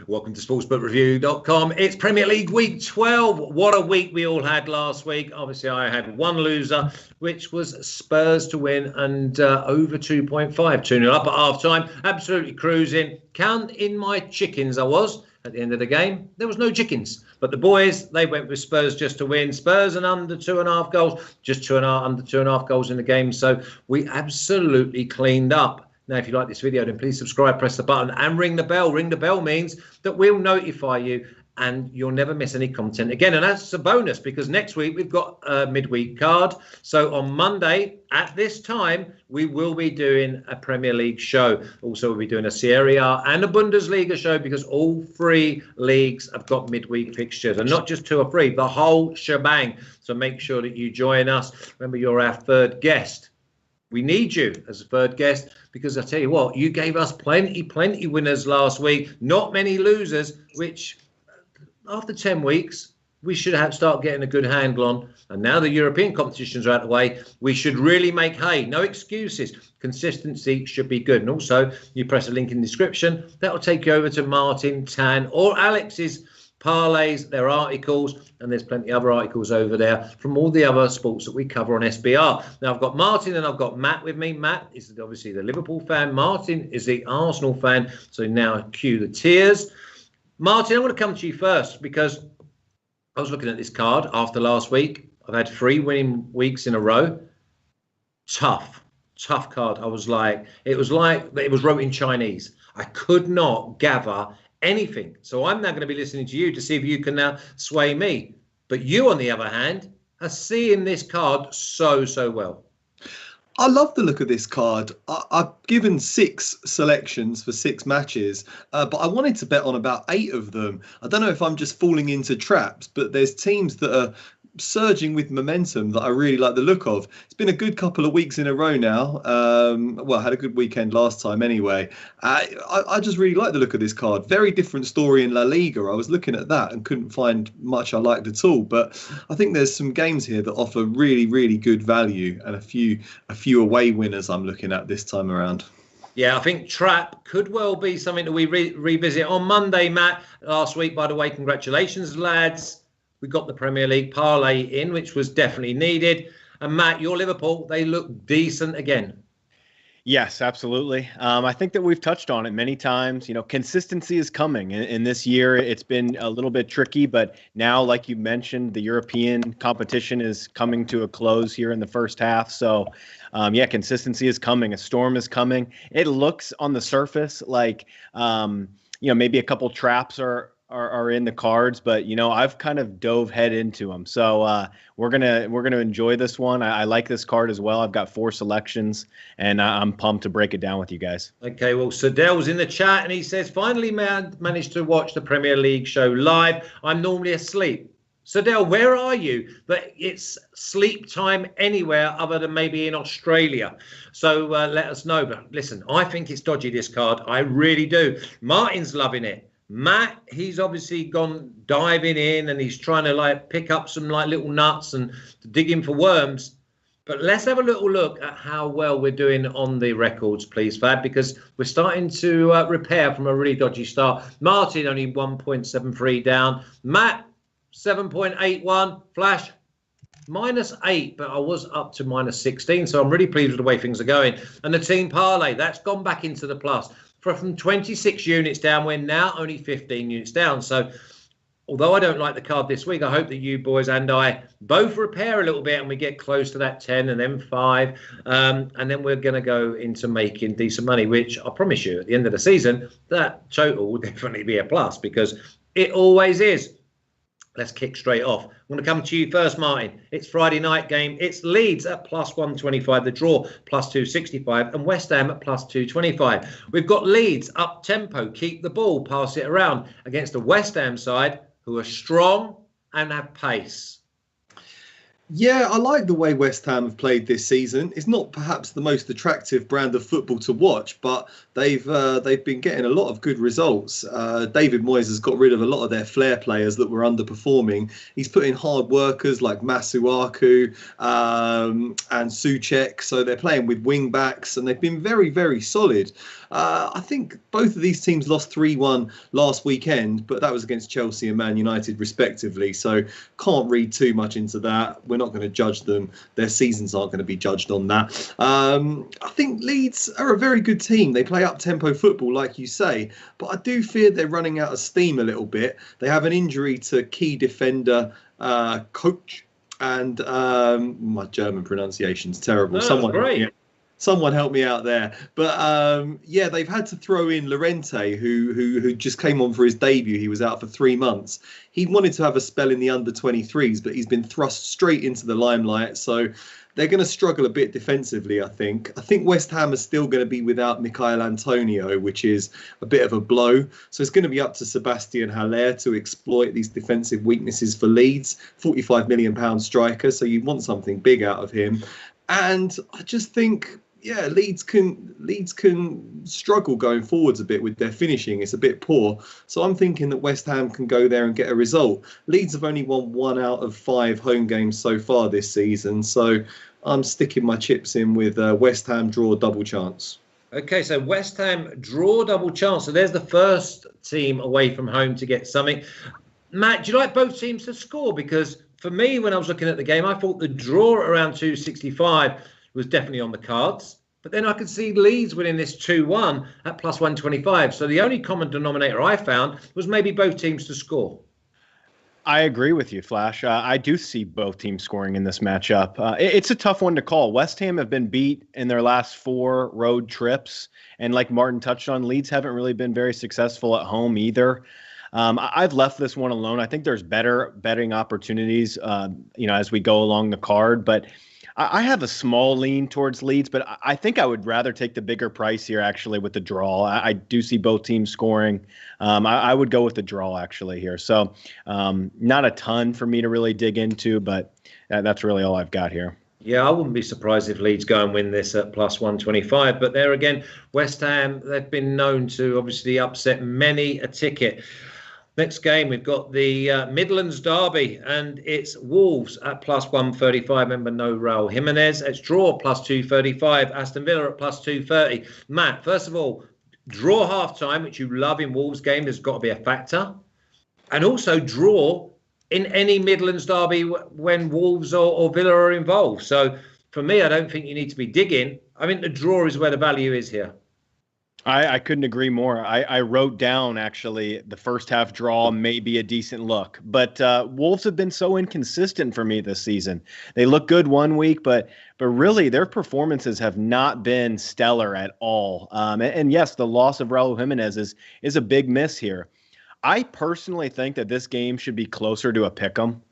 Welcome to sportsbookreview.com. It's Premier League week 12. What a week we all had last week. Obviously, I had one loser, which was Spurs to win and over 2.5. 2-0 up at half-time. Absolutely cruising. Count in my chickens, I was. At the end of the game, there was no chickens. But the boys, they went with Spurs just to win. Spurs and under 2.5 goals. Just under 2.5 goals in the game. So we absolutely cleaned up. Now, if you like this video, then please subscribe, press the button and ring the bell. Ring the bell means that we'll notify you and you'll never miss any content again. And that's a bonus because next week we've got a midweek card. So on Monday at this time, we will be doing a Premier League show. Also, we'll be doing a Serie A and a Bundesliga show because all three leagues have got midweek fixtures and not just 2 or 3, the whole shebang. So make sure that you join us. Remember, you're our third guest. We need you as a third guest because I tell you what, you gave us plenty winners last week. Not many losers, which after 10 weeks, we should start getting a good handle on. And now the European competitions are out of the way, we should really make hay. No excuses. Consistency should be good. And also, you press a link in the description. That'll take you over to Martin, Tan, or Alex's parlays, their articles, and there's plenty of other articles over there from all the other sports that we cover on SBR. Now, I've got Martin and I've got Matt with me. Matt is obviously the Liverpool fan. Martin is the Arsenal fan. So now cue the tears. Martin, I want to come to you first because I was looking at this card after last week. I've had 3 winning weeks in a row. Tough card. It was like it was wrote in Chinese. I could not gather anything. So I'm now going to be listening to you to see if you can now sway me. But you, on the other hand, are seeing this card so well. I love the look of this card. I've given 6 selections for 6 matches, but I wanted to bet on about 8 of them. I don't know if I'm just falling into traps, but there's teams that are surging with momentum that I really like the look of. It's been a good couple of weeks in a row now. Well, I had a good weekend last time anyway. I just really like the look of this card. Very different story in La Liga. I was looking at that and couldn't find much I liked at all. But I think there's some games here that offer really good value and a few away winners I'm looking at this time around. Yeah, I think trap could well be something that we revisit on Monday, Matt. Last week, by the way, congratulations, lads. We got the Premier League parlay in, which was definitely needed. And Matt, your Liverpool, they look decent again. Yes, absolutely. I think that we've touched on it many times. You know, consistency is coming. In this year, it's been a little bit tricky, but now, like you mentioned, the European competition is coming to a close here in the first half. So, yeah, consistency is coming. A storm is coming. It looks on the surface like, maybe a couple traps are in the cards, but I've kind of dove head into them. So we're gonna enjoy this one. I like this card as well. I've got 4 selections, and I'm pumped to break it down with you guys. Okay, well, Sadell's in the chat, and he says, finally managed to watch the Premier League show live. I'm normally asleep. Sadell, where are you? But it's sleep time anywhere other than maybe in Australia. So let us know. But listen, I think it's dodgy, this card. I really do. Martin's loving it. Matt, he's obviously gone diving in and he's trying to pick up some little nuts and dig in for worms. But let's have a little look at how well we're doing on the records, please, Fab, because we're starting to repair from a really dodgy start. Martin only 1.73 down. Matt, 7.81. Flash, -8, but I was up to -16. So I'm really pleased with the way things are going. And the team parlay, that's gone back into the plus. From 26 units down, we're now only 15 units down. So although I don't like the card this week, I hope that you boys and I both repair a little bit and we get close to that 10 and then 5. And then we're going to go into making decent money, which I promise you at the end of the season, that total will definitely be a plus because it always is. Let's kick straight off. I'm going to come to you first, Martin. It's Friday night game. It's Leeds at +125, the draw +265, and West Ham at +225. We've got Leeds up tempo, keep the ball, pass it around against the West Ham side who are strong and have pace. Yeah, I like the way West Ham have played this season. It's not perhaps the most attractive brand of football to watch, but they've been getting a lot of good results. David Moyes has got rid of a lot of their flair players that were underperforming. He's put in hard workers like Masuaku and Soucek, so they're playing with wing backs, and they've been very, very solid. I think both of these teams lost 3-1 last weekend, but that was against Chelsea and Man United respectively, so can't read too much into that. We're not going to judge them. Their seasons aren't going to be judged on that. I think Leeds are a very good team. They play up-tempo football, like you say, but I do fear they're running out of steam a little bit. They have an injury to key defender Coach, and my German pronunciation's terrible. No, great. Someone help me out there. But yeah, they've had to throw in Llorente, who just came on for his debut. He was out for 3 months. He wanted to have a spell in the under-23s, but he's been thrust straight into the limelight. So they're going to struggle a bit defensively, I think. I think West Ham is still going to be without Michail Antonio, which is a bit of a blow. So it's going to be up to Sebastian Haller to exploit these defensive weaknesses for Leeds. £45 million striker, so you want something big out of him. And I just think, yeah, Leeds can struggle going forwards a bit with their finishing. It's a bit poor. So I'm thinking that West Ham can go there and get a result. Leeds have only won 1 out of 5 home games so far this season. So I'm sticking my chips in with West Ham draw double chance. Okay, so West Ham draw double chance. So there's the first team away from home to get something. Matt, do you like both teams to score? Because for me, when I was looking at the game, I thought the draw around 265 was definitely on the cards. But then I could see Leeds winning this 2-1 at plus 125. So the only common denominator I found was maybe both teams to score. I agree with you, Flash. I do see both teams scoring in this matchup. It's a tough one to call. West Ham have been beat in their last 4 road trips. And like Martin touched on, Leeds haven't really been very successful at home either. I've left this one alone. I think there's better betting opportunities, as we go along the card. But I have a small lean towards Leeds, but I think I would rather take the bigger price here, actually, with the draw. I do see both teams scoring. I would go with the draw, actually, here. So not a ton for me to really dig into, but that's really all I've got here. Yeah, I wouldn't be surprised if Leeds go and win this at plus 125. But there again, West Ham, they've been known to obviously upset many a ticket. Next game, we've got the Midlands Derby, and it's Wolves at plus 135. Remember, no Raul Jimenez. It's draw plus 235. Aston Villa at plus 230. Matt, first of all, draw half-time, which you love in Wolves game. There's got to be a factor. And also draw in any Midlands Derby when Wolves or Villa are involved. So for me, I don't think you need to be digging. I think the draw is where the value is here. I couldn't agree more. I wrote down, actually, the first half draw may be a decent look. But Wolves have been so inconsistent for me this season. They look good one week, but really their performances have not been stellar at all. And yes, the loss of Raul Jimenez is a big miss here. I personally think that this game should be closer to a pick'em.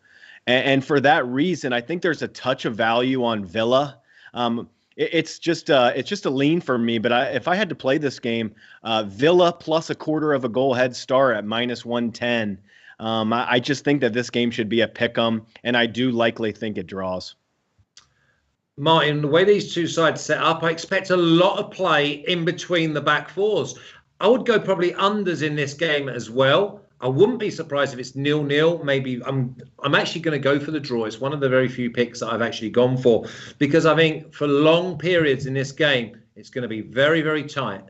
And for that reason, I think there's a touch of value on Villa. It's just a lean for me, but if I had to play this game, Villa plus a quarter of a goal head start at minus 110. I just think that this game should be a pick'em, and I do likely think it draws. Martin, the way these two sides set up, I expect a lot of play in between the back fours. I would go probably unders in this game as well. I wouldn't be surprised if it's 0-0. Maybe I'm actually going to go for the draw. It's one of the very few picks that I've actually gone for, because I think for long periods in this game, it's going to be very, very tight.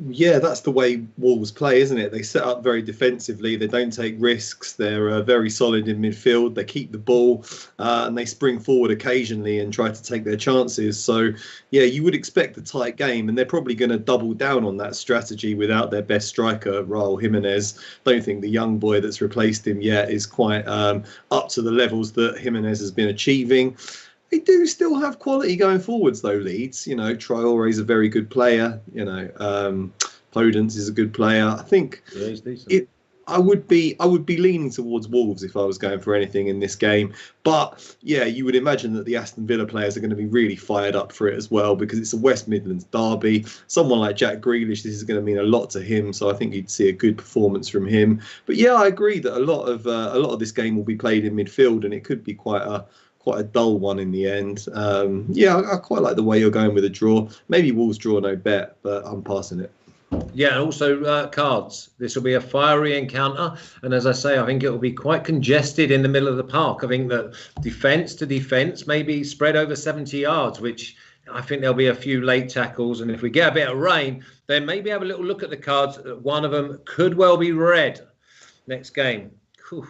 Yeah, that's the way Wolves play, isn't it? They set up very defensively. They don't take risks. They're very solid in midfield. They keep the ball and they spring forward occasionally and try to take their chances. So, yeah, you would expect a tight game, and they're probably going to double down on that strategy without their best striker, Raul Jimenez. Don't think the young boy that's replaced him yet is quite up to the levels that Jimenez has been achieving. They do still have quality going forwards, though, Leeds. Traore is a very good player. Podence is a good player. I think I would be leaning towards Wolves if I was going for anything in this game. But yeah, you would imagine that the Aston Villa players are going to be really fired up for it as well, because it's a West Midlands derby. Someone like Jack Grealish, this is going to mean a lot to him. So I think you'd see a good performance from him. But yeah, I agree that a lot of this game will be played in midfield, and it could be quite a dull one in the end. Yeah, I quite like the way you're going with a draw. Maybe Wolves draw no bet, but I'm passing it. Yeah, and also cards. This will be a fiery encounter. And as I say, I think it will be quite congested in the middle of the park. I think that defence to defence may be spread over 70 yards, which I think there'll be a few late tackles. And if we get a bit of rain, then maybe have a little look at the cards. One of them could well be red. Next game. Whew.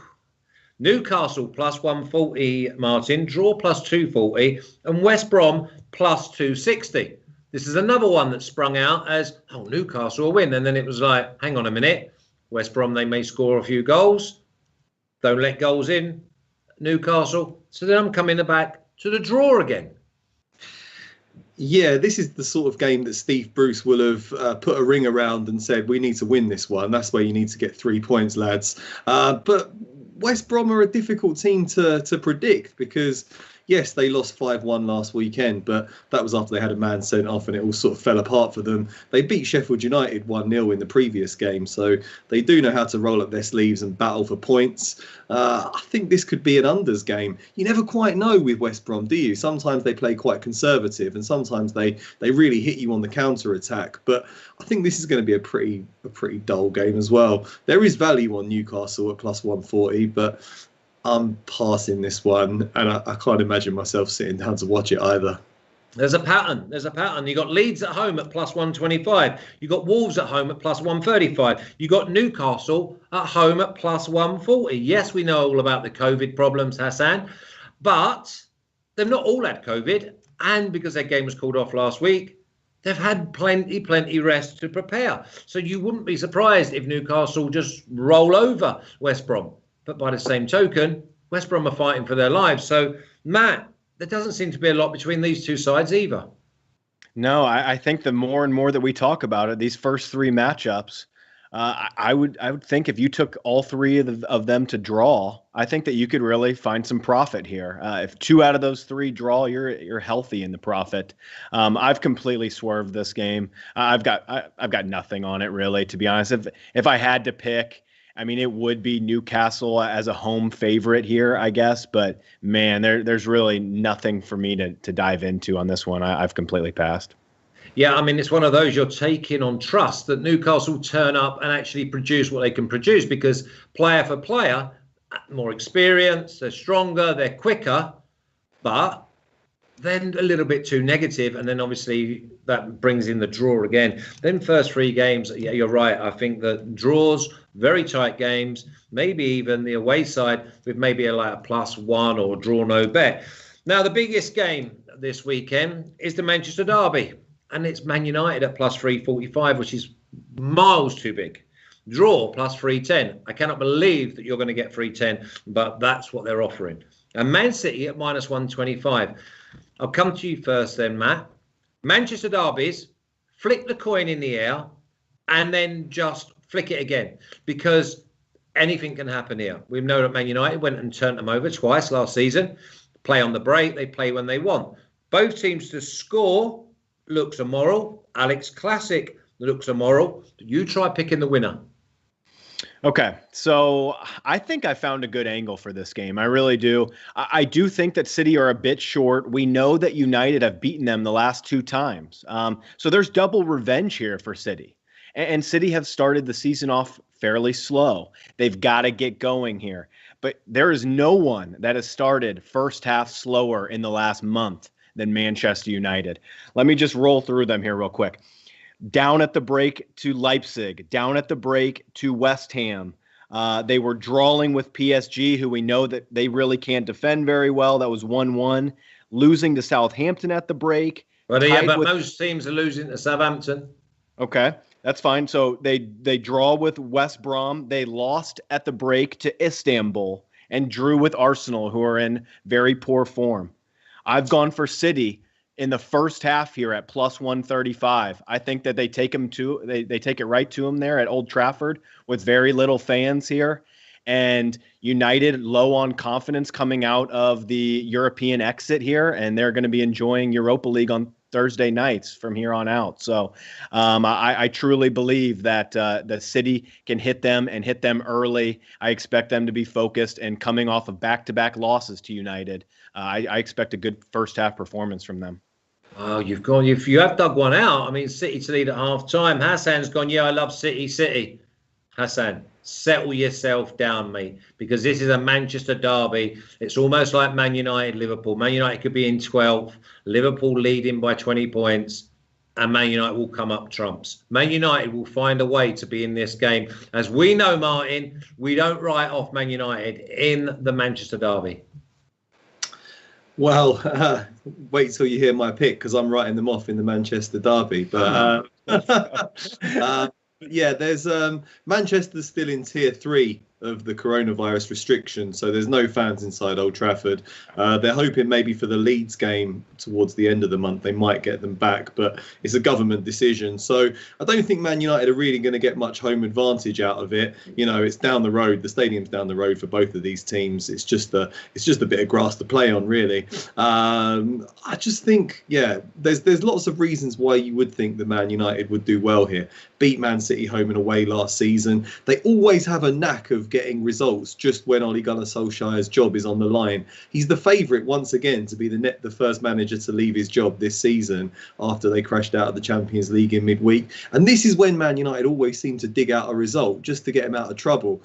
Newcastle plus 140, Martin. Draw plus 240. And West Brom plus 260. This is another one that sprung out as, oh, Newcastle will win. And then it was like, hang on a minute. West Brom, they may score a few goals. Don't let goals in, Newcastle. So then I'm coming back to the draw again. Yeah, this is the sort of game that Steve Bruce will have put a ring around and said, we need to win this one. That's where you need to get 3 points, lads. But West Brom are a difficult team to predict because, yes, they lost 5-1 last weekend, but that was after they had a man sent off and it all sort of fell apart for them. They beat Sheffield United 1-0 in the previous game, so they do know how to roll up their sleeves and battle for points. I think this could be an unders game. You never quite know with West Brom, do you? Sometimes they play quite conservative and sometimes they really hit you on the counter-attack, but I think this is going to be a pretty dull game as well. There is value on Newcastle at plus 140, but I'm passing this one, and I can't imagine myself sitting down to watch it either. There's a pattern. You got Leeds at home at plus 125. You got Wolves at home at plus 135. You got Newcastle at home at plus 140. Yes, we know all about the COVID problems, Hassan, but they've not all had COVID, and because their game was called off last week, they've had plenty rest to prepare. So you wouldn't be surprised if Newcastle just roll over West Brom. But by the same token, West Brom are fighting for their lives. So, Matt, there doesn't seem to be a lot between these two sides either. No, I think the more and more that we talk about it, these first three matchups, I would think if you took all three of them to draw, I think that you could really find some profit here. If 2 out of those 3 draw, you're healthy in the profit. I've completely swerved this game. I've got nothing on it really, to be honest. If I had to pick, I mean, it would be Newcastle as a home favorite here, I guess. But, man, there's really nothing for me to dive into on this one. I've completely passed. Yeah, I mean, it's one of those you're taking on trust that Newcastle turn up and actually produce what they can produce, because player for player, more experience, they're stronger, they're quicker, but then a little bit too negative, and then obviously that brings in the draw again. Then first 3 games, yeah, you're right. I think that draws, very tight games, maybe even the away side with maybe a +1 or draw no bet. Now, the biggest game this weekend is the Manchester derby, and it's Man United at plus 345, which is miles too big. Draw plus 310. I cannot believe that you're going to get 310, but that's what they're offering. And Man City at minus 125. I'll come to you first then, Matt. Manchester derbies, flick the coin in the air and then just flick it again, because anything can happen here. We know that Man United went and turned them over twice last season. Play on the break, they play when they want. Both teams to score looks immoral. Alex Classic looks immoral. You try picking the winner. Okay, so I think I found a good angle for this game. I really do. I do think that City are a bit short. We know that United have beaten them the last 2 times. So there's double revenge here for City. And City have started the season off fairly slow. They've got to get going here. But there is no one that has started first half slower in the last month than Manchester United. Let me just roll through them here real quick. Down at the break to Leipzig, down at the break to West Ham. They were drawing with PSG, who we know that they really can't defend very well. That was 1-1. Losing to Southampton at the break. But most teams are losing to Southampton. Okay, that's fine. So they draw with West Brom. They lost at the break to Istanbul and drew with Arsenal, who are in very poor form. I've gone for City in the first half here at plus 135. I think that they take it right to them there at Old Trafford with very little fans here. And United low on confidence coming out of the European exit here, and they're going to be enjoying Europa League on Thursday nights from here on out. So I truly believe that the City can hit them and hit them early. I expect them to be focused, and coming off of back-to-back losses to United, I expect a good first-half performance from them. Oh, you have dug one out. I mean, City to lead at half-time. Hassan's gone, yeah, I love City. Hassan, settle yourself down, mate, because this is a Manchester derby. It's almost like Man United, Liverpool. Man United could be in 12th, Liverpool leading by 20 points, and Man United will come up trumps. Man United will find a way to be in this game. As we know, Martin, we don't write off Man United in the Manchester derby. Well, wait till you hear my pick, because I'm writing them off in the Manchester derby. But yeah, there's Manchester's still in tier 3 of the coronavirus restrictions, so there's no fans inside Old Trafford. They're hoping maybe for the Leeds game towards the end of the month they might get them back, but it's a government decision. So I don't think Man United are really going to get much home advantage out of it. You know, it's down the road. The stadium's down the road for both of these teams. It's just a bit of grass to play on, really. I just think, yeah, there's lots of reasons why you would think that Man United would do well here. Beat Man City home and away last season. They always have a knack of getting results just when Ole Gunnar Solskjaer's job is on the line. He's the favourite once again to be the first manager to leave his job this season after they crashed out of the Champions League in midweek. And this is when Man United always seem to dig out a result just to get him out of trouble.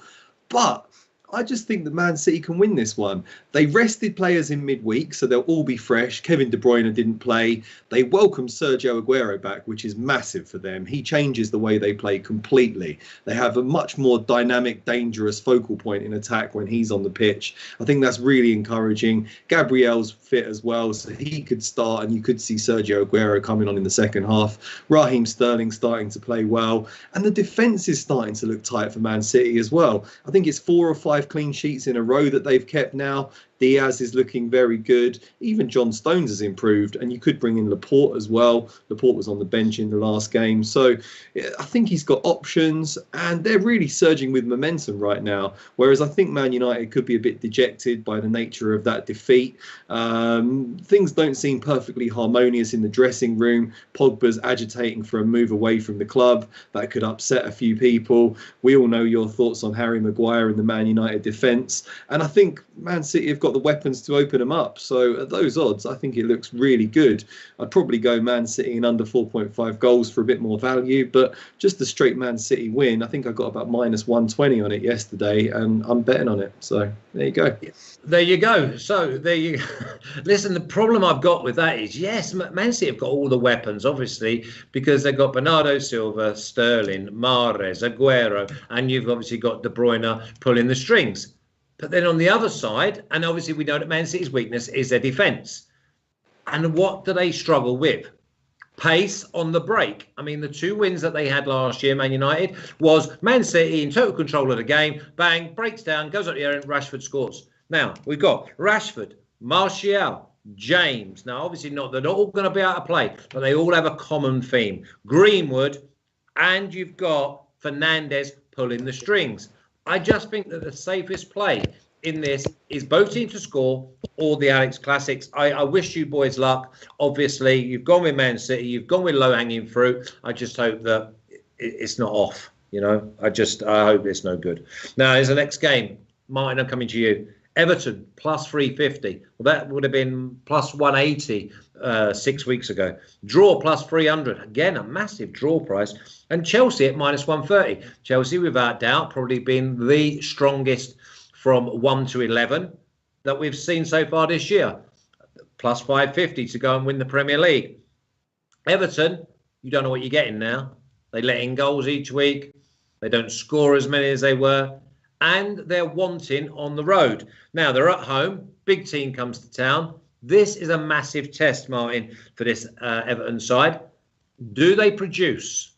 But I just think that Man City can win this one. They rested players in midweek, so they'll all be fresh. Kevin De Bruyne didn't play. They welcomed Sergio Aguero back, which is massive for them. He changes the way they play completely. They have a much more dynamic, dangerous focal point in attack when he's on the pitch. I think that's really encouraging. Gabriel's fit as well, so he could start, and you could see Sergio Aguero coming on in the second half. Raheem Sterling starting to play well, and the defence is starting to look tight for Man City as well. I think it's 4 or 5 clean sheets in a row that they've kept now. Diaz is looking very good. Even John Stones has improved, and you could bring in Laporte as well. Laporte was on the bench in the last game, so I think he's got options, and they're really surging with momentum right now. Whereas I think Man United could be a bit dejected by the nature of that defeat. Things don't seem perfectly harmonious in the dressing room. Pogba's agitating for a move away from the club. That could upset a few people. We all know your thoughts on Harry Maguire and the Man United defence, and I think Man City have got the weapons to open them up. So at those odds, I think it looks really good. I'd probably go Man City in under 4.5 goals for a bit more value, but just the straight Man City win, I think I got about minus 120 on it yesterday, and I'm betting on it. So there you go. There you go. So there you go. Listen, the problem I've got with that is, yes, Man City have got all the weapons, obviously, because they've got Bernardo Silva, Sterling, Mahrez, Aguero, and you've obviously got De Bruyne pulling the strings. But then on the other side, and obviously we know that Man City's weakness is their defence. And what do they struggle with? Pace on the break. I mean, the 2 wins that they had last year, Man United, was Man City in total control of the game. Bang, breaks down, goes up the air, and Rashford scores. Now, we've got Rashford, Martial, James. Now, obviously they're not all going to be able to play, but they all have a common theme. Greenwood, and you've got Fernandes pulling the strings. I just think that the safest play in this is both teams to score or the Alex Classics. I wish you boys luck. Obviously, you've gone with Man City. You've gone with low-hanging fruit. I just hope that it's not off. You know, I hope it's no good. Now, here's the next game. Martin, I'm coming to you. Everton, plus 350. Well, that would have been plus 180 6 weeks ago. Draw, plus 300. Again, a massive draw price. And Chelsea at minus 130. Chelsea, without doubt, probably been the strongest from 1 to 11 that we've seen so far this year. Plus 550 to go and win the Premier League. Everton, you don't know what you're getting now. They let in goals each week. They don't score as many as they were. And they're wanting on the road. Now, they're at home. Big team comes to town. This is a massive test, Martin, for this Everton side. Do they produce?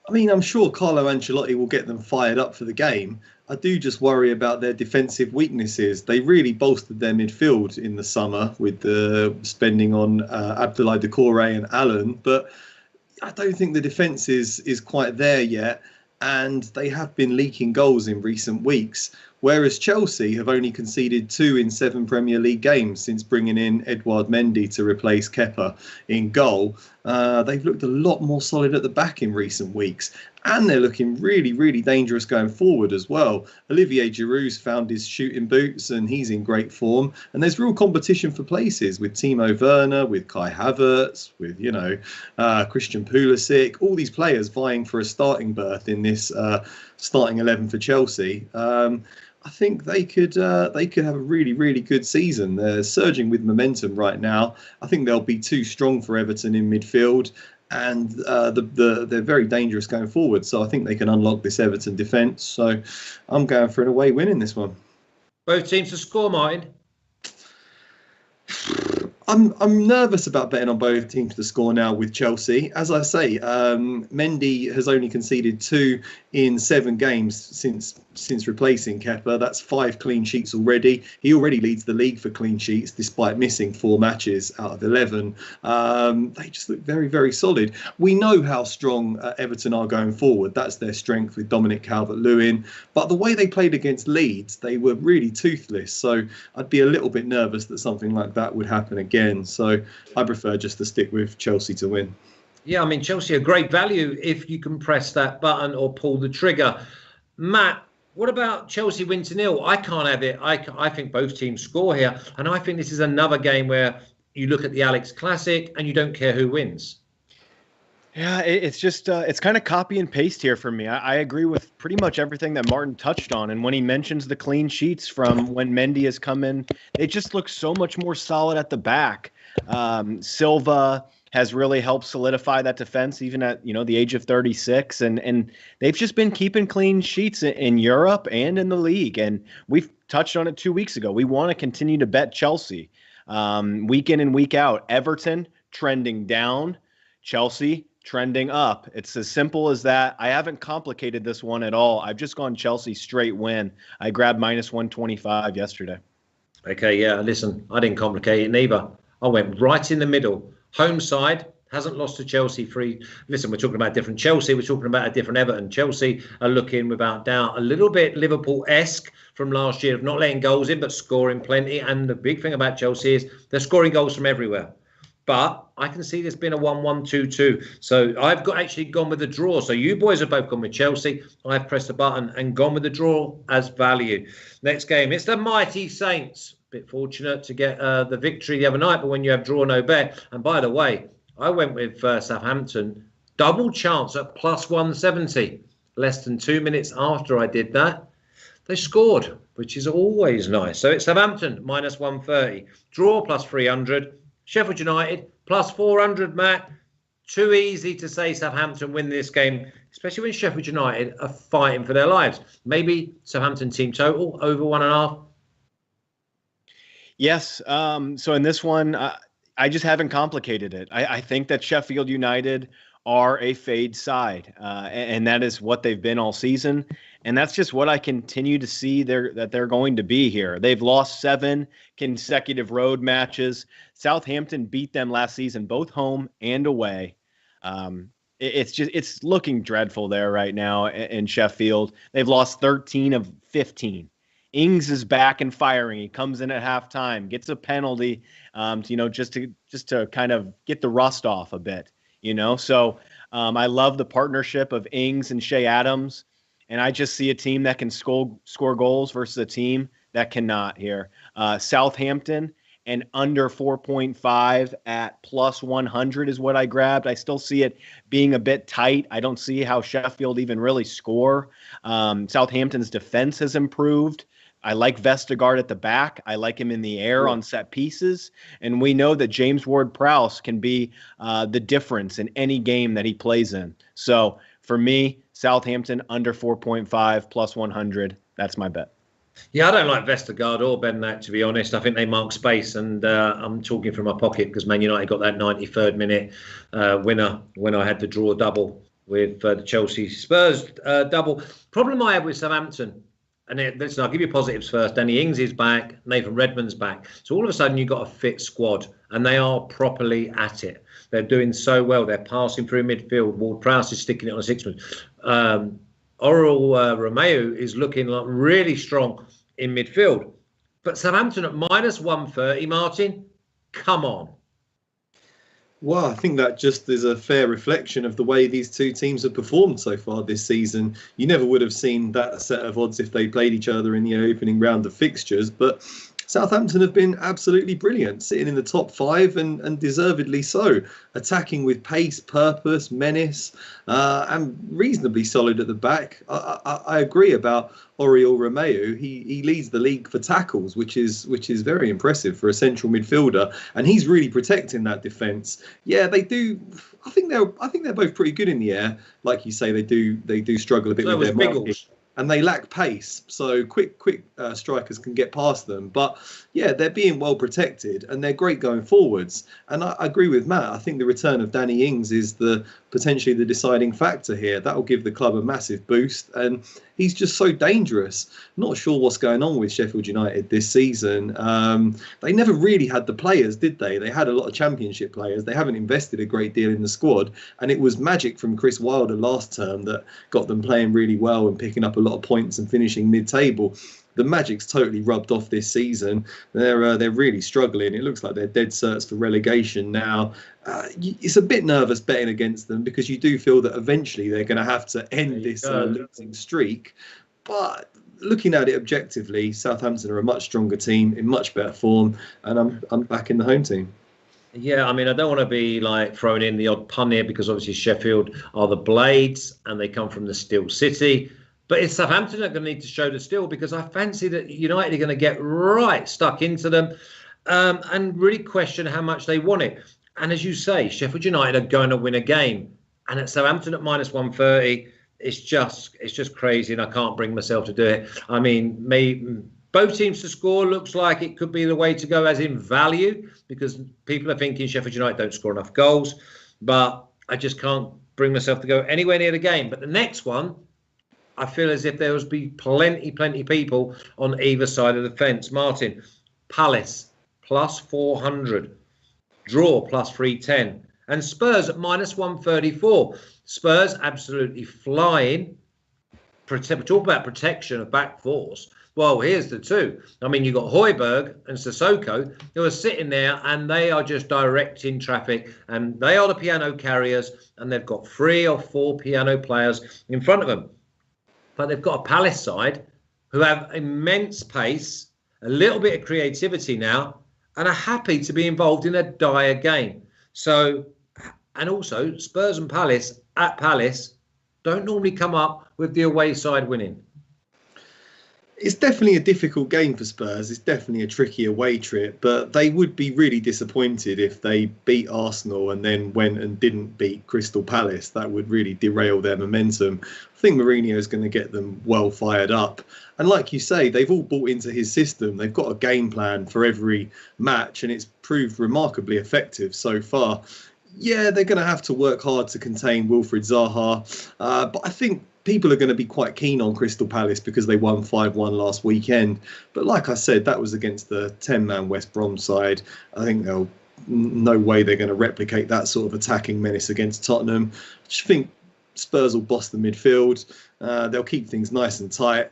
I mean, I'm sure Carlo Ancelotti will get them fired up for the game. I do just worry about their defensive weaknesses. They really bolstered their midfield in the summer with the spending on Abdoulaye Doucouré and Allen, but I don't think the defence is quite there yet, and they have been leaking goals in recent weeks. Whereas Chelsea have only conceded 2 in 7 Premier League games since bringing in Edouard Mendy to replace Kepa in goal. They've looked a lot more solid at the back in recent weeks. And they're looking really, really dangerous going forward as well. Olivier Giroud's found his shooting boots and he's in great form. And there's real competition for places with Timo Werner, with Kai Havertz, with, Christian Pulisic, all these players vying for a starting berth in this starting 11 for Chelsea. I think they could have a really, really good season. They're surging with momentum right now. I think they'll be too strong for Everton in midfield, and they're very dangerous going forward. So I think they can unlock this Everton defence. So I'm going for an away win in this one. Both teams to score, Martin. I'm nervous about betting on both teams to score now with Chelsea. As I say, Mendy has only conceded 2 in 7 games since replacing Kepa. That's 5 clean sheets already. He already leads the league for clean sheets despite missing 4 matches out of 11. They just look very, very solid. We know how strong Everton are going forward. That's their strength with Dominic Calvert-Lewin. But the way they played against Leeds, they were really toothless. So I'd be a little bit nervous that something like that would happen again. So I prefer just to stick with Chelsea to win. Yeah, I mean, Chelsea are great value if you can press that button or pull the trigger. Matt, what about Chelsea win to 0? I can't have it. I think both teams score here. And I think this is another game where you look at the Alex Classic and you don't care who wins. Yeah, it's just it's kind of copy and paste here for me. I agree with pretty much everything that Martin touched on. And when he mentions the clean sheets from when Mendy has come in, it just looks so much more solid at the back. Silva has really helped solidify that defense, even at the age of 36, and they've just been keeping clean sheets in Europe and in the league. And we've touched on it 2 weeks ago. We want to continue to bet Chelsea week in and week out. Everton trending down, Chelsea trending up. It's as simple as that. I haven't complicated this one at all. I've just gone Chelsea straight win. I grabbed -125 yesterday. Okay, yeah, listen, I didn't complicate it neither. I went right in the middle. Home side hasn't lost to Chelsea free. Listen, we're talking about different Chelsea. We're talking about a different Everton. Chelsea are looking, without doubt, a little bit Liverpool-esque from last year of not letting goals in, but scoring plenty. And the big thing about Chelsea is they're scoring goals from everywhere. But I can see this being a 1-1, 2-2. So I've actually gone with the draw. So you boys have both gone with Chelsea. I've pressed a button and gone with the draw as value. Next game, it's the mighty Saints. Bit fortunate to get the victory the other night, but when you have draw, no bet. And by the way, I went with Southampton. Double chance at +170. Less than 2 minutes after I did that, they scored, which is always nice. So it's Southampton -130. Draw +300. Sheffield United +400, Matt. Too easy to say Southampton win this game, especially when Sheffield United are fighting for their lives. Maybe Southampton team total over 1.5. Yes. So in this one, I just haven't complicated it. I think that Sheffield United are a fade side, and that is what they've been all season. And that's just what I continue to see that they're going to be here. They've lost 7 consecutive road matches. Southampton beat them last season, both home and away. It's looking dreadful there right now in Sheffield. They've lost 13 of 15. Ings is back and firing. He comes in at halftime, gets a penalty, just to kind of get the rust off a bit. So I love the partnership of Ings and Shea Adams. And I just see a team that can score goals versus a team that cannot here. Southampton and under 4.5 at +100 is what I grabbed. I still see it being a bit tight. I don't see how Sheffield even really score. Southampton's defense has improved. I like Vestergaard at the back. I like him in the air on set pieces. And we know that James Ward-Prowse can be the difference in any game that he plays in. So for me, Southampton under 4.5 +100. That's my bet. Yeah, I don't like Vestergaard or Benac, to be honest. I think they mark space, and I'm talking from my pocket because Man United got that 93rd minute winner when I had the draw double with the Chelsea Spurs double. Problem I have with Southampton, and listen, I'll give you positives first. Danny Ings is back, Nathan Redmond's back. So all of a sudden you've got a fit squad, and they are properly at it. They're doing so well. They're passing through midfield. Ward-Prowse is sticking it on a six-man. Romeu is looking like really strong in midfield. But Southampton at minus 130, Martin, come on. Well, I think that just is a fair reflection of the way these two teams have performed so far this season. You never would have seen that set of odds if they played each other in the opening round of fixtures, but Southampton have been absolutely brilliant, sitting in the top five and deservedly so, attacking with pace, purpose, menace, and reasonably solid at the back. I agree about Oriol Romeu. He leads the league for tackles, which is very impressive for a central midfielder, and he's really protecting that defence. Yeah, they do. I think they're both pretty good in the air. Like you say, they do struggle a bit with their marking. And they lack pace, so quick strikers can get past them. But yeah, they're being well protected, and they're great going forwards. And I agree with Matt. I think the return of Danny Ings is potentially the deciding factor here. That will give the club a massive boost, and he's just so dangerous. Not sure what's going on with Sheffield United this season. They never really had the players, did they? They had a lot of Championship players. They haven't invested a great deal in the squad, and it was magic from Chris Wilder last term that got them playing really well and picking up a lot of points and finishing mid-table. The magic's totally rubbed off this season. They're really struggling. It looks like they're dead certs for relegation now. It's a bit nervous betting against them because you do feel that eventually they're going to have to end this losing streak. But looking at it objectively, Southampton are a much stronger team in much better form, and I'm back in the home team. Yeah, I mean, I don't want to be like throwing in the odd pun here because obviously Sheffield are the Blades and they come from the Steel City. But it's Southampton that are going to need to show the steel, because I fancy that United are going to get right stuck into them and really question how much they want it. And as you say, Sheffield United are going to win a game. And at Southampton at minus 130, it's just crazy, and I can't bring myself to do it. I mean, both teams to score looks like it could be the way to go, as in value, because people are thinking Sheffield United don't score enough goals. But I just can't bring myself to go anywhere near the game. But the next one, I feel as if there will be plenty people on either side of the fence. Martin, Palace plus 400, draw plus 310, and Spurs at minus 134. Spurs absolutely flying. Talk about protection of back fours. Well, here's the two. I mean, you've got Højbjerg and Sissoko who are sitting there, and they are just directing traffic, and they are the piano carriers, and they've got 3 or 4 piano players in front of them. But they've got a Palace side who have immense pace, a little bit of creativity now, and are happy to be involved in a dire game. So, and also Spurs and Palace at Palace don't normally come up with the away side winning. It's definitely a difficult game for Spurs. It's definitely a tricky away trip, but they would be really disappointed if they beat Arsenal and then went and didn't beat Crystal Palace. That would really derail their momentum. I think Mourinho is going to get them well fired up. And like you say, they've all bought into his system. They've got a game plan for every match, and it's proved remarkably effective so far. Yeah, they're going to have to work hard to contain Wilfried Zaha, but I think people are going to be quite keen on Crystal Palace because they won 5-1 last weekend. But like I said, that was against the 10-man West Brom side. I think no way they're going to replicate that sort of attacking menace against Tottenham. I just think Spurs will boss the midfield. They'll keep things nice and tight.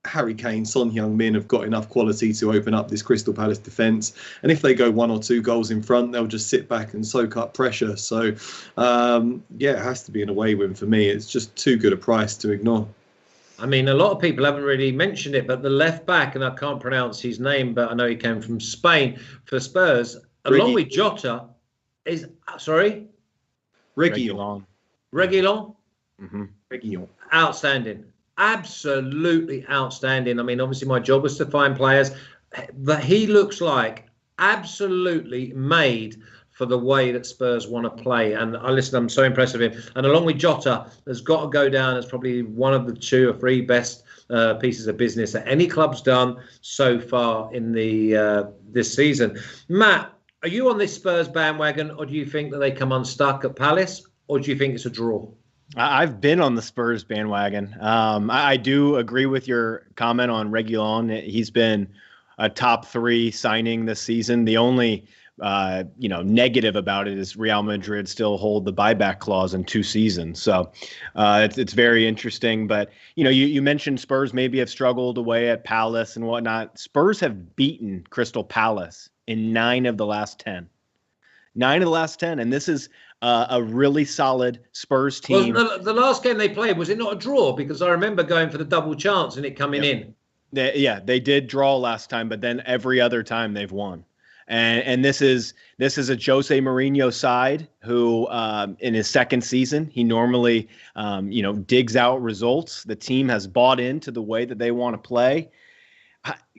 Harry Kane, Son Heung-min have got enough quality to open up this Crystal Palace defence. And if they go 1 or 2 goals in front, they'll just sit back and soak up pressure. So, yeah, it has to be an away win for me. It's just too good a price to ignore. I mean, a lot of people haven't really mentioned it, but the left back, and I can't pronounce his name, but I know he came from Spain for Spurs, along with Jota, is, sorry? Reguilon. Reguilon? Mm-hmm. Reguilon. Outstanding. Absolutely outstanding. I mean, obviously my job was to find players, but he looks like absolutely made for the way that Spurs want to play. And I'm so impressed with him. And along with Jota, has got to go down as probably one of the 2 or 3 best pieces of business that any club's done so far in the this season. Matt, are you on this Spurs bandwagon, or do you think that they come unstuck at Palace, or do you think it's a draw? I've been on the Spurs bandwagon. I do agree with your comment on Reguilon. He's been a top 3 signing this season. The only negative about it is Real Madrid still hold the buyback clause in 2 seasons. So it's very interesting. But, you mentioned Spurs maybe have struggled away at Palace and whatnot. Spurs have beaten Crystal Palace in 9 of the last 10. 9 of the last 10. And this is a really solid Spurs team. Well, the last game they played, was it not a draw? Because I remember going for the double chance and it coming in. They did draw last time, but then every other time they've won. And this is a Jose Mourinho side who, in his second season, he normally, digs out results. The team has bought into the way that they want to play.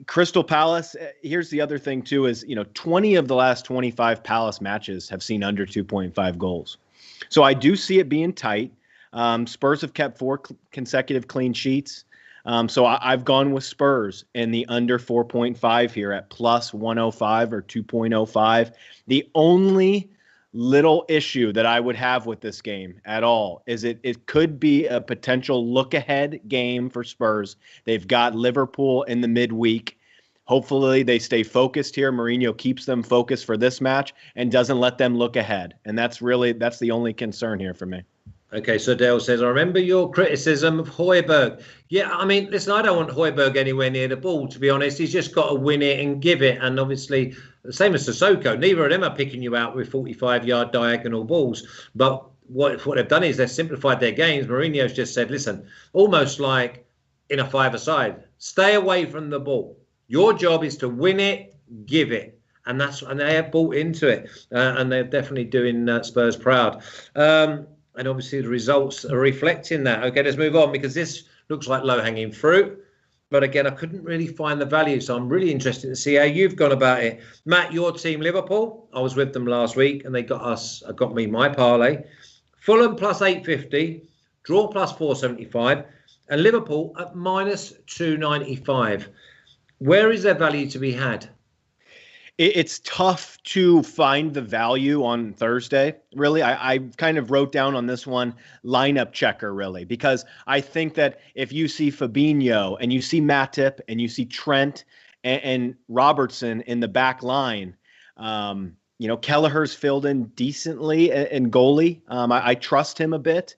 Crystal Palace, here's the other thing, too, is, 20 of the last 25 Palace matches have seen under 2.5 goals. So I do see it being tight. Spurs have kept 4 consecutive clean sheets. So I've gone with Spurs in the under 4.5 here at plus 105 or 2.05. The only little issue that I would have with this game at all is it could be a potential look-ahead game for Spurs. They've got Liverpool in the midweek. Hopefully they stay focused here. Mourinho keeps them focused for this match and doesn't let them look ahead. And that's the only concern here for me. Okay, so Dale says, I remember your criticism of Højbjerg. Yeah, I mean, listen, I don't want Højbjerg anywhere near the ball, to be honest. He's just got to win it and give it. And obviously, the same as Sissoko, neither of them are picking you out with 45-yard diagonal balls. But what they've done is they've simplified their games. Mourinho's just said, listen, almost like in a 5-a-side, stay away from the ball. Your job is to win it, give it. And they have bought into it. And they're definitely doing Spurs proud. And obviously the results are reflecting that. Okay, let's move on because this looks like low-hanging fruit. But again, I couldn't really find the value. So I'm really interested to see how you've gone about it. Matt, your team, Liverpool. I was with them last week and they got me my parlay. Fulham plus 850, draw plus 475, and Liverpool at minus 295. Where is there value to be had? It's tough to find the value on Thursday, really. I kind of wrote down on this one lineup checker, really, because I think that if you see Fabinho and you see Matip and you see Trent and Robertson in the back line, Kelleher's filled in decently in goalie. I trust him a bit.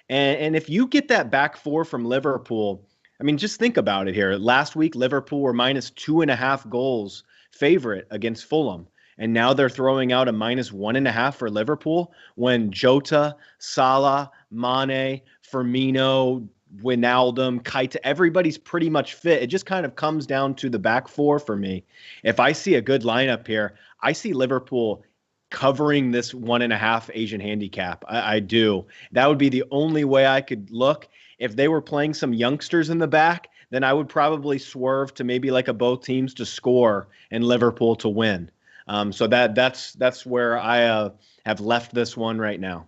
And if you get that back 4 from Liverpool, I mean, just think about it here. Last week, Liverpool were minus 2.5 goals favorite against Fulham. And now they're throwing out a minus 1.5 for Liverpool when Jota, Salah, Mane, Firmino, Wijnaldum, Keita, everybody's pretty much fit. It just kind of comes down to the back 4 for me. If I see a good lineup here, I see Liverpool covering this 1.5 Asian handicap. I do. That would be the only way I could look. If they were playing some youngsters in the back, then I would probably swerve to maybe like a both teams to score and Liverpool to win. So that's where I have left this one right now.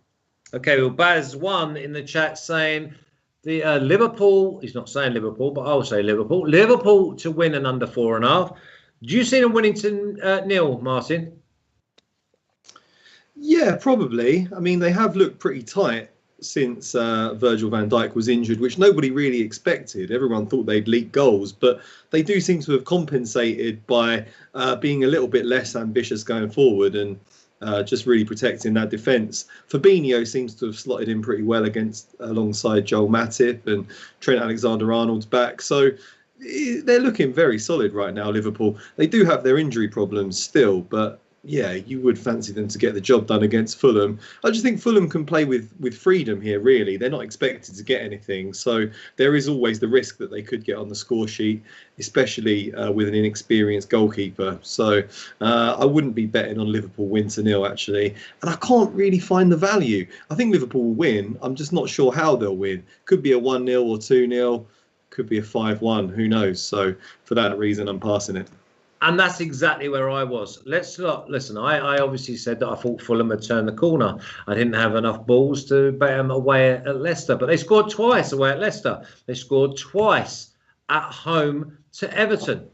Okay, well, Baz1 in the chat saying the Liverpool, he's not saying Liverpool, but I'll say Liverpool. Liverpool to win and under 4.5. Do you see them winning to nil, Martin? Yeah, probably. I mean, they have looked pretty tight since Virgil van Dijk was injured, which nobody really expected. Everyone thought they'd leak goals, but they do seem to have compensated by being a little bit less ambitious going forward and just really protecting that defence. Fabinho seems to have slotted in pretty well alongside Joel Matip, and Trent Alexander-Arnold's back. So they're looking very solid right now, Liverpool. They do have their injury problems still, but yeah, you would fancy them to get the job done against Fulham. I just think Fulham can play with freedom here, really. They're not expected to get anything. So there is always the risk that they could get on the score sheet, especially with an inexperienced goalkeeper. So I wouldn't be betting on Liverpool win to nil, actually. And I can't really find the value. I think Liverpool will win. I'm just not sure how they'll win. Could be a 1-0 or 2-0. Could be a 5-1. Who knows? So for that reason, I'm passing it. And that's exactly where I was. Listen, I obviously said that I thought Fulham had turned the corner. I didn't have enough balls to bet them away at Leicester. But they scored twice away at Leicester. They scored twice at home to Everton.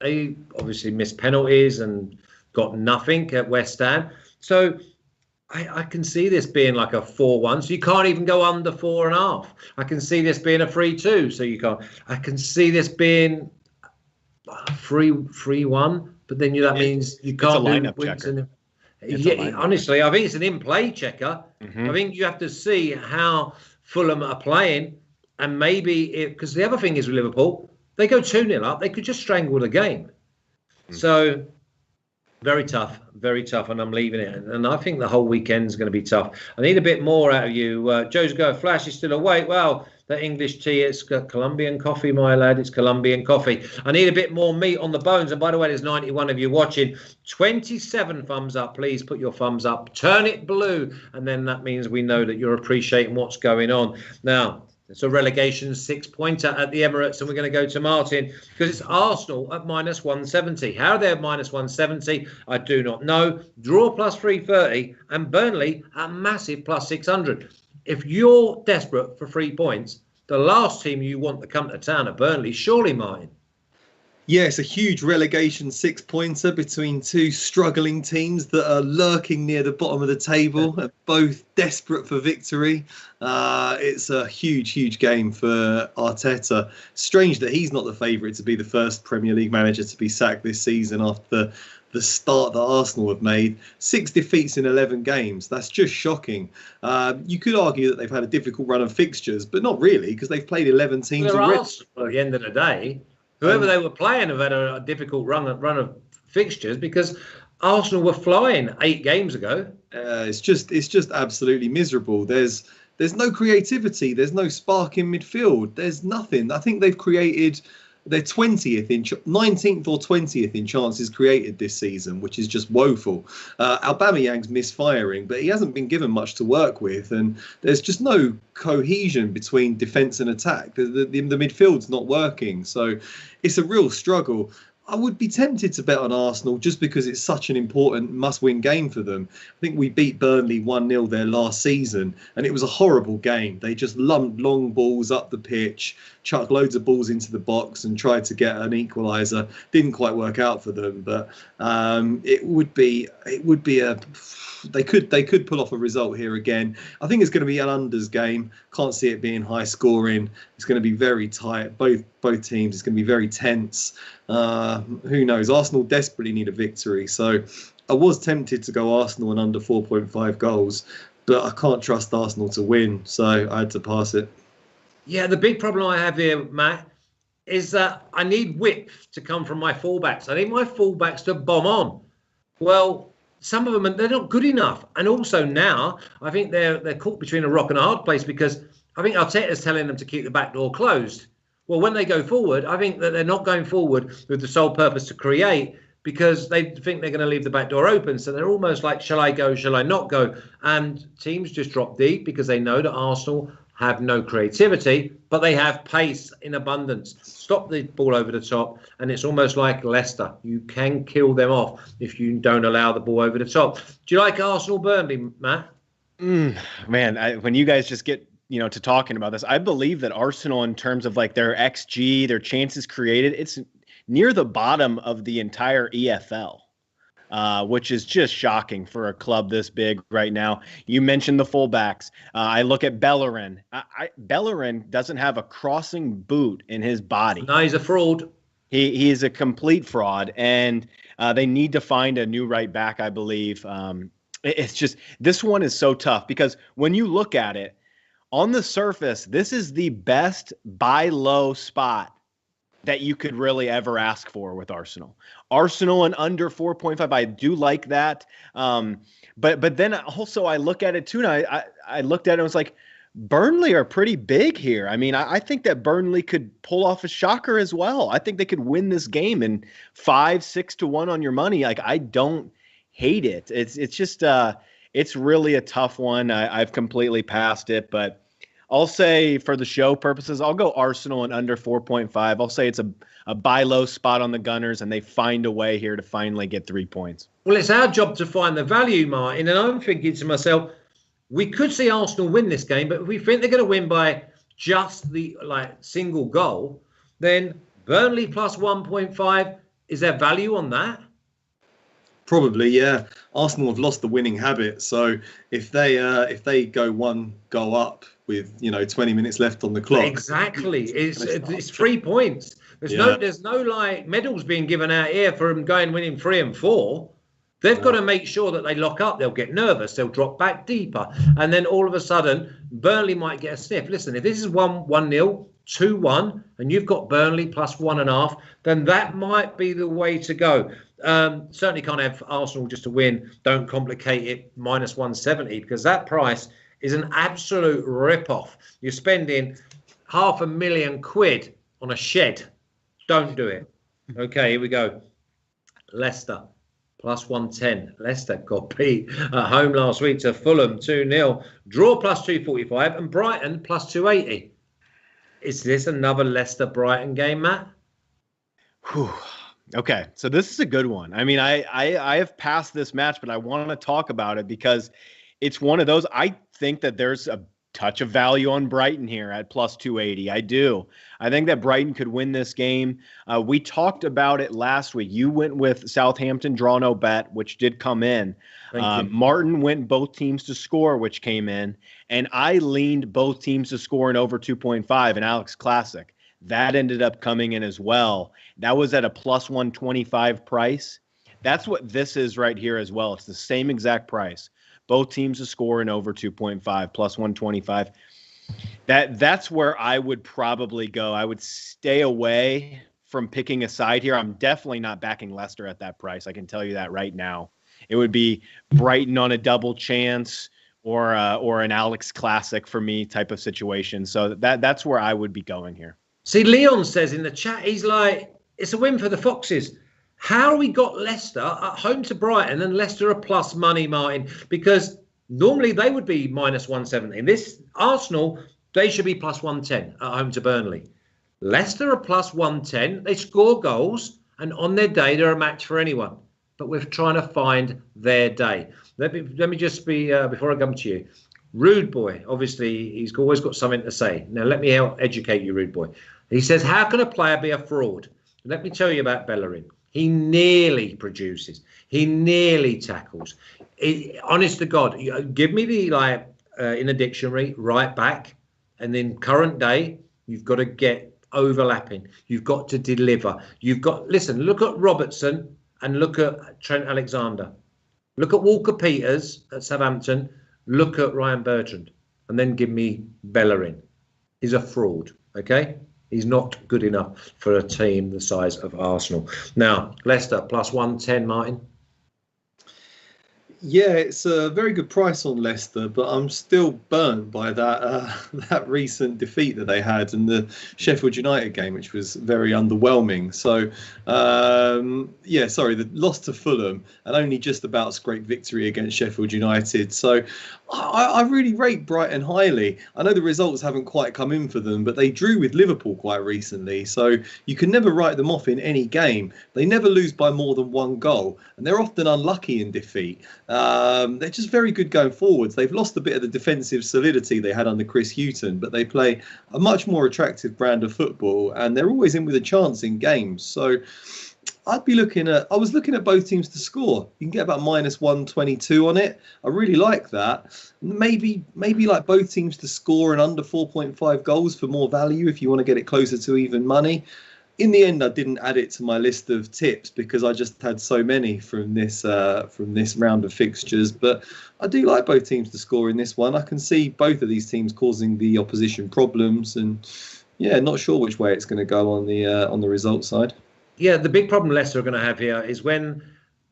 They obviously missed penalties and got nothing at West Ham. So I can see this being like a 4-1, so you can't even go under 4.5. I can see this being a 3-2, so you can't. I can see this being 3-1, but then that means you can't do wins. Yeah, honestly, I think it's an in-play checker. Mm-hmm. I think you have to see how Fulham are playing, and maybe because the other thing is with Liverpool, they go 2-0 up, they could just strangle the game. Mm-hmm. So. Very tough, and I'm leaving it. And I think the whole weekend's going to be tough. I need a bit more out of you. Joe's got a flash. He's still awake. Well, the English tea, it's got Colombian coffee, my lad. It's Colombian coffee. I need a bit more meat on the bones. And by the way, there's 91 of you watching. 27 thumbs up. Please put your thumbs up. Turn it blue. And then that means we know that you're appreciating what's going on. Now, it's a relegation 6-pointer at the Emirates, and we're going to go to Martin because it's Arsenal at -170. How they're -170, I do not know. Draw +330 and Burnley at massive +600. If you're desperate for 3 points, the last team you want to come to town are Burnley, surely, Martin. Yeah, it's a huge relegation 6-pointer between two struggling teams that are lurking near the bottom of the table, both desperate for victory. It's a huge game for Arteta. Strange that he's not the favourite to be the first Premier League manager to be sacked this season after the start that Arsenal have made. 6 defeats in 11 games. That's just shocking. You could argue that they've had a difficult run of fixtures, but not really, because they've played 11 teams already. Arsenal at the end of the day. Whoever they were playing have had a difficult run of fixtures because Arsenal were flying 8 games ago. It's just absolutely miserable. There's no creativity. There's no spark in midfield. There's nothing. I think they've created their 19th or 20th in chances created this season, which is just woeful. Aubameyang's misfiring, but he hasn't been given much to work with, and there's just no cohesion between defence and attack. The midfield's not working, so it's a real struggle. I would be tempted to bet on Arsenal just because it's such an important must-win game for them. I think we beat Burnley 1-0 their last season, and it was a horrible game. They just lumped long balls up the pitch, chucked loads of balls into the box and tried to get an equaliser. Didn't quite work out for them, but it would be a... They could pull off a result here again. I think it's going to be an unders game. Can't see it being high scoring. It's going to be very tight. Both teams. It's going to be very tense. Who knows? Arsenal desperately need a victory. So I was tempted to go Arsenal and under 4.5 goals, but I can't trust Arsenal to win. So I had to pass it. Yeah, the big problem I have here, Matt, is that I need width to come from my fullbacks. I need my fullbacks to bomb on. Well, some of them, they're not good enough. And also now, I think they're caught between a rock and a hard place because I think Arteta's telling them to keep the back door closed. Well, when they go forward, I think that they're not going forward with the sole purpose to create because they think they're going to leave the back door open. So they're almost like, shall I go, shall I not go? And teams just drop deep because they know that Arsenal have no creativity, but they have pace in abundance. Stop the ball over the top, and it's almost like Leicester. You can kill them off if you don't allow the ball over the top. Do you like Arsenal Burnley, Matt? Man, when you guys just get to talking about this, I believe that Arsenal, in terms of like their XG, their chances created, it's near the bottom of the entire EFL. Which is just shocking for a club this big right now. You mentioned the fullbacks. I look at Bellerin. Bellerin doesn't have a crossing boot in his body. No, he's a fraud. He is a complete fraud, and they need to find a new right back, I believe. It's just, this one is so tough because when you look at it, on the surface, this is the best buy low spot that you could really ever ask for with Arsenal. Arsenal and under 4.5. I do like that. But then also I look at it too, and I looked at it and was like, Burnley are pretty big here. I mean, I think that Burnley could pull off a shocker as well. I think they could win this game in 5-6 to 1 on your money. Like, I don't hate it. It's just it's really a tough one. I've completely passed it, but I'll say for the show purposes, I'll go Arsenal and under 4.5. I'll say it's a buy low spot on the Gunners, and they find a way here to finally get 3 points. Well, it's our job to find the value, Martin. And I'm thinking to myself, we could see Arsenal win this game, but if we think they're going to win by just the single goal, then Burnley plus 1.5, is there value on that? Probably, yeah. Arsenal have lost the winning habit, so if they go one goal up with 20 minutes left on the clock, exactly, it's 3 points. There's no like medals being given out here for them winning 3 and 4. They've got to make sure that they lock up. They'll get nervous. They'll drop back deeper, and then all of a sudden, Burnley might get a sniff. Listen, if this is 1-0, 2-1, and you've got Burnley plus 1.5, then that might be the way to go. Certainly can't have Arsenal just to win. Don't complicate it. Minus 170, because that price is an absolute rip-off. You're spending £500,000 on a shed. Don't do it. Okay, here we go. Leicester plus 110. Leicester got beat at home last week to Fulham 2-0. Draw plus 245, and Brighton plus 280. Is this another Leicester-Brighton game, Matt? Whew. Okay, so this is a good one. I mean, I have passed this match, but I want to talk about it because it's one of those. I think that there's a touch of value on Brighton here at plus 280. I do. I think that Brighton could win this game. We talked about it last week. You went with Southampton, draw no bet, which did come in. Martin went both teams to score, which came in. And I leaned both teams to score in over 2.5 in Alex Classic. That ended up coming in as well. That was at a plus 125 price. That's what this is right here as well. It's the same exact price. Both teams to score in over 2.5 plus 125. That's where I would probably go. I would stay away from picking a side here. I'm definitely not backing Leicester at that price. I can tell you that right now. It would be Brighton on a double chance or an Alex Classic for me type of situation. So that's where I would be going here. See, Leon says in the chat, he's like, it's a win for the Foxes. How we got Leicester at home to Brighton and Leicester a plus money, Martin? Because normally they would be minus 170. This Arsenal, they should be plus 110 at home to Burnley. Leicester are plus 110. They score goals, and on their day, they're a match for anyone. But we're trying to find their day. Let me just be, before I come to you, Rude Boy, obviously, he's always got something to say. Now, let me help educate you, Rude Boy. He says, how can a player be a fraud? Let me tell you about Bellerin. He nearly produces. He nearly tackles. Honest to God, give me the, in a dictionary, right back, and then current day, you've got to get overlapping. You've got to deliver. Listen, look at Robertson and look at Trent Alexander. Look at Walker Peters at Southampton. Look at Ryan Bertrand, and then give me Bellerin. He's a fraud, okay? He's not good enough for a team the size of Arsenal. Now, Leicester plus 110, Martin. Yeah, it's a very good price on Leicester, but I'm still burnt by that recent defeat that they had in the Sheffield United game, which was very underwhelming. So, the loss to Fulham and only just about scraped victory against Sheffield United. So, I really rate Brighton highly. I know the results haven't quite come in for them, but they drew with Liverpool quite recently. So you can never write them off in any game. They never lose by more than one goal, and they're often unlucky in defeat. They're just very good going forwards. They've lost a bit of the defensive solidity they had under Sheff Utd, but they play a much more attractive brand of football, and they're always in with a chance in games. So I was looking at both teams to score. You can get about minus 122 on it. I really like that. Maybe like both teams to score and under 4.5 goals for more value if you want to get it closer to even money. In the end, I didn't add it to my list of tips because I just had so many from this round of fixtures. But I do like both teams to score in this one. I can see both of these teams causing the opposition problems, and not sure which way it's going to go on the result side. Yeah, the big problem Leicester are going to have here is when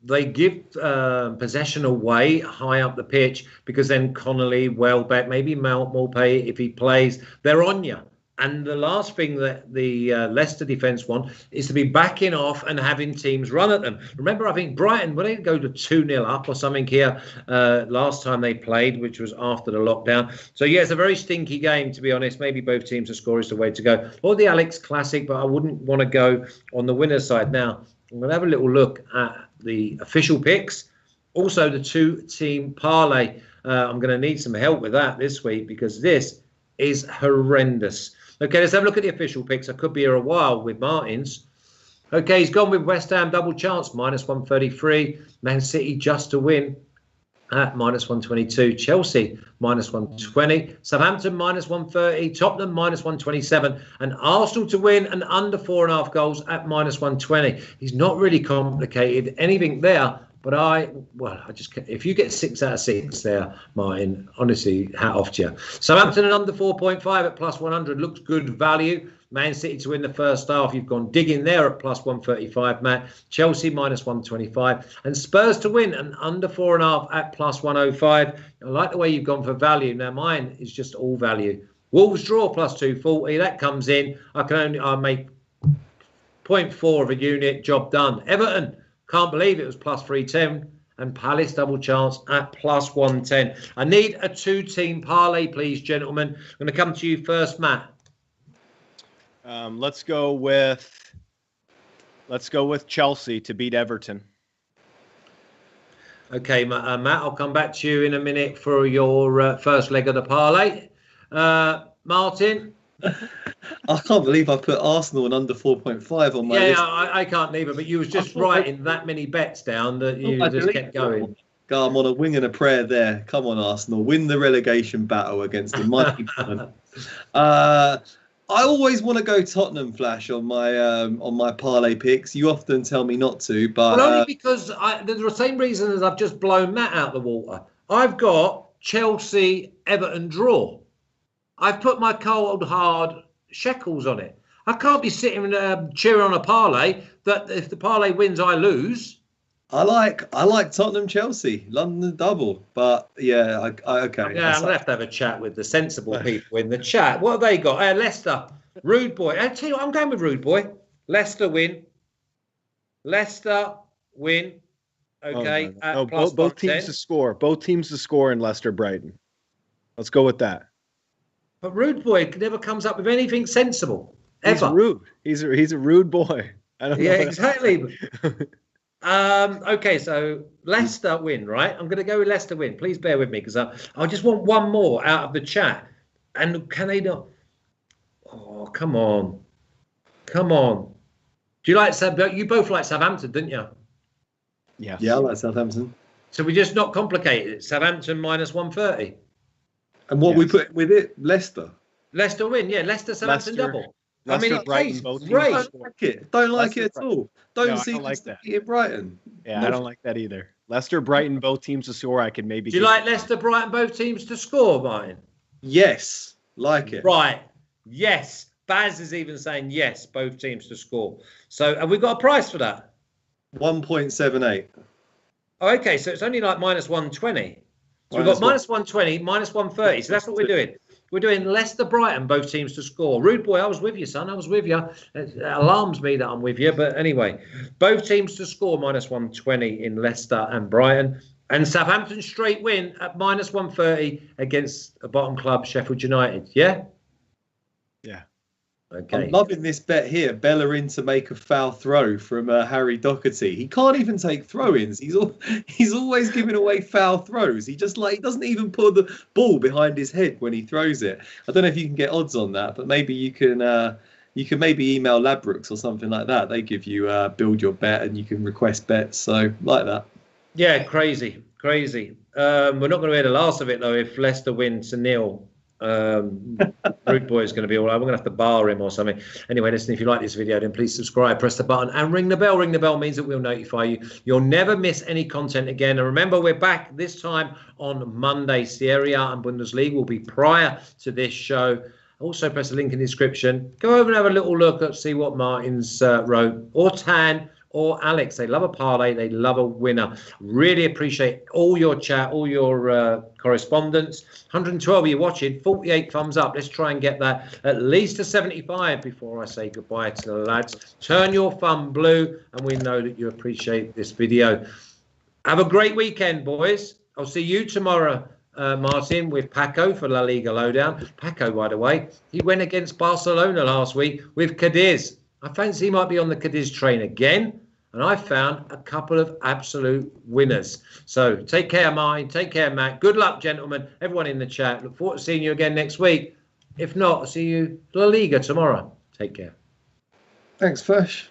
they give possession away high up the pitch, because then Connolly, Welbeck, maybe Maupay, if he plays, they're on you. And the last thing that the Leicester defence want is to be backing off and having teams run at them. Remember, I think Brighton, when they go to 2-0 up or something here last time they played, which was after the lockdown. So, yeah, it's a very stinky game, to be honest. Maybe both teams to score is the way to go. Or the Alex Classic, but I wouldn't want to go on the winner's side. Now, I'm going to have a little look at the official picks. Also, the two-team parlay. I'm going to need some help with that this week because this is horrendous. Okay, let's have a look at the official picks. I could be here a while with Martin's. Okay, he's gone with West Ham double chance, -133. Man City just to win at -122. Chelsea -120. Southampton -130. Tottenham -127. And Arsenal to win and under 4.5 goals at -120. He's not really complicated anything there. But if you get 6 out of 6 there, Martin, honestly, hat off to you. Southampton and under 4.5 at +100 looks good value. Man City to win the first half, you've gone digging there at +135, Matt. Chelsea -125. And Spurs to win and under 4.5 at +105. I like the way you've gone for value. Now, mine is just all value. Wolves draw +240. That comes in. I'll make 0.4 of a unit, job done. Everton. Can't believe it was +310, and Palace double chance at +110. I need a 2-team parlay, please, gentlemen. I'm going to come to you first, Matt. Let's go with Chelsea to beat Everton. Okay, Matt. I'll come back to you in a minute for your first leg of the parlay. Martin. I can't believe I put Arsenal and under 4.5 on my list. I can't either, but you was just writing that many bets down that you just kept going. I'm on a wing and a prayer there. Come on, Arsenal. Win the relegation battle against the mighty Fulham. I always want to go Tottenham, Flash, on my parlay picks. You often tell me not to, but... Well, only because the same reason as I've just blown Matt out the water. I've got Chelsea, Everton draw. I've put my cold, hard shekels on it. I can't be sitting cheering on a parlay that if the parlay wins, I lose. I like Tottenham, Chelsea, London double. But yeah, okay. Yeah, I'm gonna have to have a chat with the sensible people in the chat. What have they got? Leicester, Rude Boy. I tell you what, I'm going with Rude Boy. Leicester win. Leicester win. Okay. Both teams to score. Both teams to score in Leicester, Brighton. Let's go with that. But Rude Boy never comes up with anything sensible. Ever. He's rude. He's a rude boy. I don't know. Exactly. Okay, so Leicester win, right? I'm going to go with Leicester win. Please bear with me because I just want one more out of the chat. And can they not? Oh, come on. Do you like Southampton? You both like Southampton, didn't you? Yeah. Yeah, I like Southampton. So we just not complicated it. Southampton -130. And what we put with it, Leicester. Leicester win, yeah. Leicester Southampton double. Leicester, Brighton, both teams. Great. Don't like it at all. Don't like that. In Brighton. Yeah, I don't like that either. Leicester, Brighton, both teams to score. I could maybe. Do you like Leicester, Brighton, both teams to score, Martin? Yes, like it. Right. Yes. Baz is even saying yes, both teams to score. So have we got a price for that? 1.78. Oh, okay, so it's only like -120. So we've got -120, -130. So that's what we're doing. We're doing Leicester, Brighton, both teams to score. Rude Boy, I was with you, son. I was with you. It alarms me that I'm with you. But anyway, both teams to score -120 in Leicester and Brighton. And Southampton straight win at -130 against a bottom club, Sheffield United. Yeah? Yeah. Okay. I'm loving this bet here. Bellerin to make a foul throw from Harry Doherty. He can't even take throw-ins. He's always giving away foul throws. He doesn't even put the ball behind his head when he throws it. I don't know if you can get odds on that, but maybe you can maybe email Ladbrokes or something like that. They give you build your bet and you can request bets. So like that. Yeah, crazy. We're not going to hear the last of it though if Leicester win to 0. Rude Boy is going to be all right. We're going to have to bar him or something. Anyway, listen, if you like this video, then please subscribe, press the button and ring the bell. Ring the bell means that we'll notify you. You'll never miss any content again. And remember, we're back this time on Monday. Serie A and Bundesliga will be prior to this show. Also, press the link in the description. Go over and have a little look at see what Martin's wrote, or Tan, or Alex. They love a parlay. They love a winner. Really appreciate all your chat, all your correspondence. 112 of you watching, 48 thumbs up. Let's try and get that at least to 75 before I say goodbye to the lads. Turn your thumb blue, and we know that you appreciate this video. Have a great weekend, boys. I'll see you tomorrow, Martin, with Paco for La Liga Lowdown. Paco, by the way, he went against Barcelona last week with Cadiz. I fancy he might be on the Cadiz train again. And I found a couple of absolute winners. So take care, Martin. Take care, Matt. Good luck, gentlemen. Everyone in the chat. Look forward to seeing you again next week. If not, I'll see you La Liga tomorrow. Take care. Thanks, Fish.